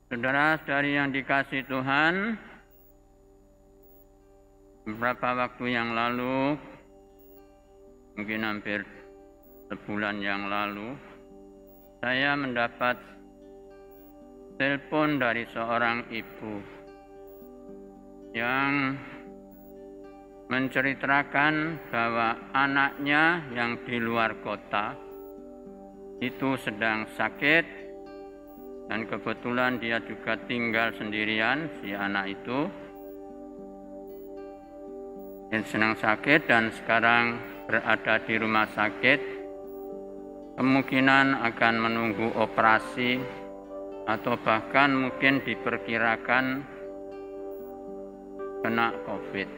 Saudara-saudari yang dikasihi Tuhan, beberapa waktu yang lalu, mungkin hampir sebulan yang lalu, saya mendapat telepon dari seorang ibu yang menceritakan bahwa anaknya yang di luar kota itu sedang sakit, dan kebetulan dia juga tinggal sendirian, si anak itu. Dia sedang sakit dan sekarang berada di rumah sakit. Kemungkinan akan menunggu operasi atau bahkan mungkin diperkirakan kena COVID.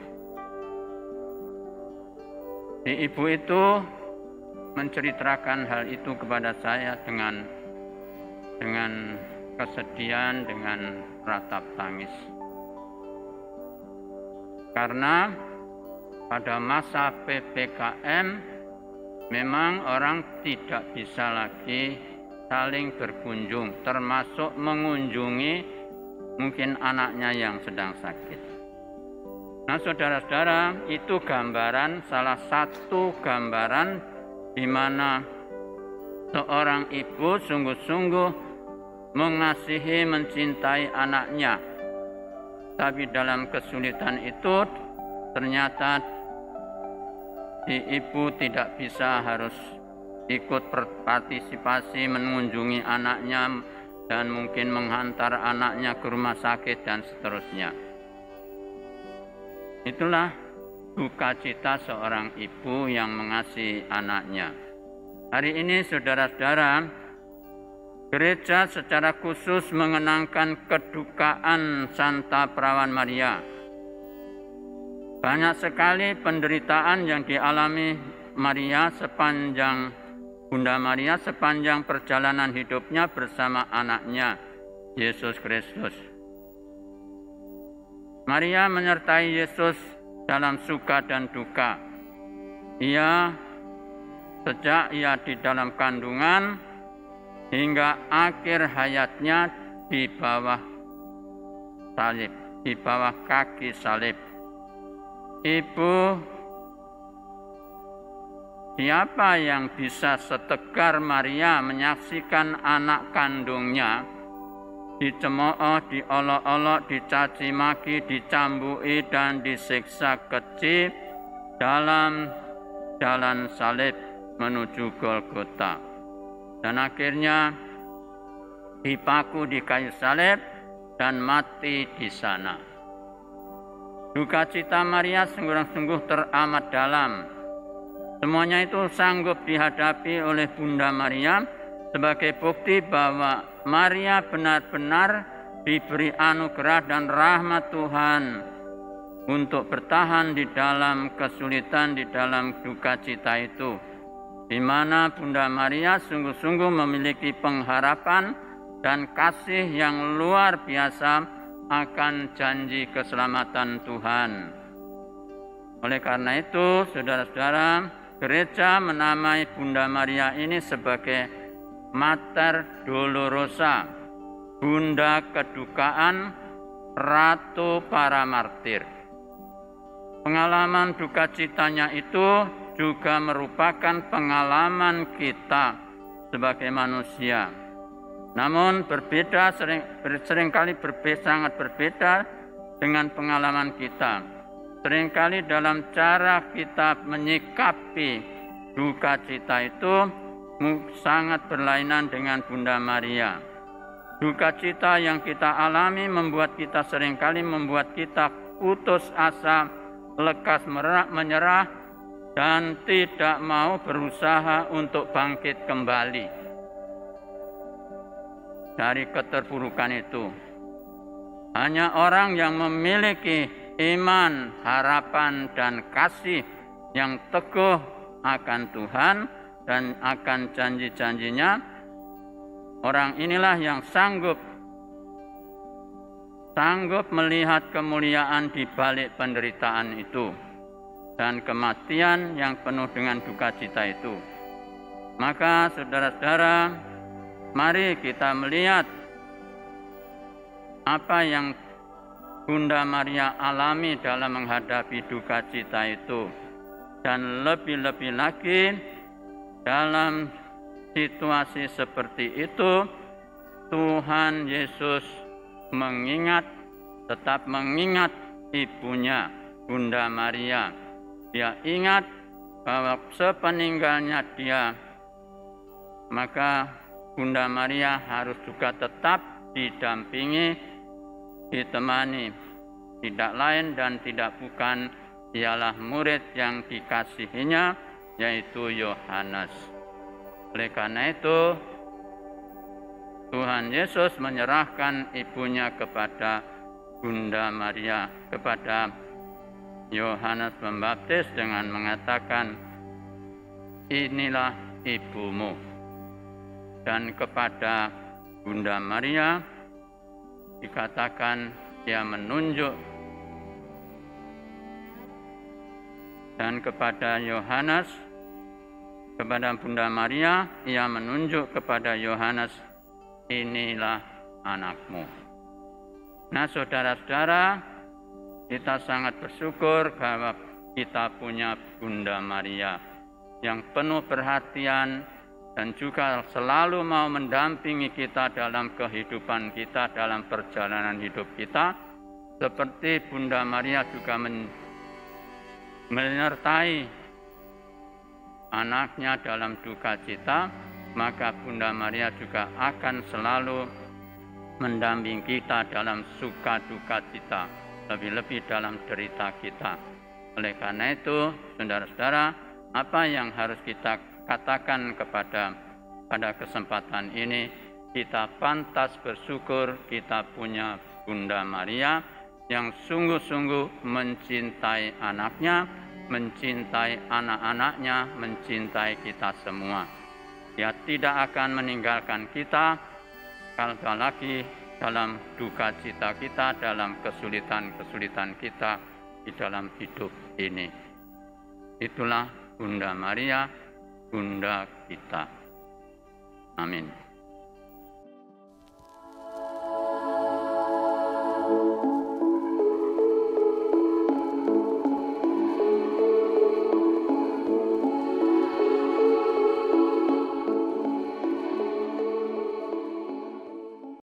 Si ibu itu menceritakan hal itu kepada saya dengan kesedihan, dengan ratap tangis. Karena pada masa PPKM memang orang tidak bisa lagi saling berkunjung, termasuk mengunjungi mungkin anaknya yang sedang sakit. Nah, saudara-saudara, itu gambaran, salah satu gambaran di mana seorang ibu sungguh-sungguh mengasihi, mencintai anaknya. Tapi dalam kesulitan itu ternyata si ibu tidak bisa, harus ikut berpartisipasi mengunjungi anaknya dan mungkin menghantar anaknya ke rumah sakit dan seterusnya. Itulah duka cita seorang ibu yang mengasihi anaknya. Hari ini saudara-saudara, gereja secara khusus mengenangkan kedukaan Santa Perawan Maria. Banyak sekali penderitaan yang dialami Bunda Maria sepanjang perjalanan hidupnya bersama anaknya, Yesus Kristus. Maria menyertai Yesus dalam suka dan duka. Sejak ia di dalam kandungan hingga akhir hayatnya di bawah salib, di bawah kaki salib. Ibu, siapa yang bisa setegar Maria menyaksikan anak kandungnya dicemooh, diolok-olok, dicaci maki, dicambui dan disiksa keji dalam jalan salib menuju Golgota. Dan akhirnya dipaku di kayu salib dan mati di sana. Duka cita Maria sungguh-sungguh teramat dalam. Semuanya itu sanggup dihadapi oleh Bunda Maria sebagai bukti bahwa Maria benar-benar diberi anugerah dan rahmat Tuhan untuk bertahan di dalam kesulitan, di dalam duka cita itu, di mana Bunda Maria sungguh-sungguh memiliki pengharapan dan kasih yang luar biasa akan janji keselamatan Tuhan. Oleh karena itu, saudara-saudara, gereja menamai Bunda Maria ini sebagai Mater Dolorosa, Bunda Kedukaan, Ratu para Martir. Pengalaman duka citanya itu juga merupakan pengalaman kita sebagai manusia. Namun seringkali sangat berbeda dengan pengalaman kita. Seringkali dalam cara kita menyikapi duka cita itu sangat berlainan dengan Bunda Maria. Duka cita yang kita alami seringkali membuat kita putus asa, lekas menyerah, dan tidak mau berusaha untuk bangkit kembali dari keterpurukan itu. Hanya orang yang memiliki iman, harapan, dan kasih yang teguh akan Tuhan dan akan janji-janjinya, orang inilah yang sanggup melihat kemuliaan di balik penderitaan itu dan kematian yang penuh dengan duka cita itu. Maka saudara-saudara, mari kita melihat apa yang Bunda Maria alami dalam menghadapi duka cita itu. Dan lebih-lebih lagi dalam situasi seperti itu, Tuhan Yesus tetap mengingat ibunya, Bunda Maria. Dia ingat bahwa sepeninggalnya dia, maka Bunda Maria harus juga tetap didampingi, ditemani. Tidak lain dan tidak bukan ialah murid yang dikasihinya, yaitu Yohanes. Oleh karena itu, Tuhan Yesus menyerahkan ibunya kepada Bunda Maria, kepada Yohanes Pembaptis dengan mengatakan, inilah ibumu. Dan kepada Bunda Maria dikatakan dia menunjuk, dan kepada Yohanes, kepada Bunda Maria, ia menunjuk kepada Yohanes, inilah anakmu. Nah, saudara-saudara, kita sangat bersyukur bahwa kita punya Bunda Maria yang penuh perhatian dan juga selalu mau mendampingi kita dalam kehidupan kita, dalam perjalanan hidup kita. Seperti Bunda Maria juga menyertai anaknya dalam duka cita, maka Bunda Maria juga akan selalu mendampingi kita dalam suka duka cita, lebih-lebih dalam derita kita. Oleh karena itu, saudara-saudara, apa yang harus kita katakan pada kesempatan ini, kita pantas bersyukur kita punya Bunda Maria yang sungguh-sungguh mencintai anaknya, mencintai anak-anaknya, mencintai kita semua. Dia tidak akan meninggalkan kita, apalagi dalam duka cita kita, dalam kesulitan-kesulitan kita di dalam hidup ini. Itulah Bunda Maria, Bunda kita. Amin.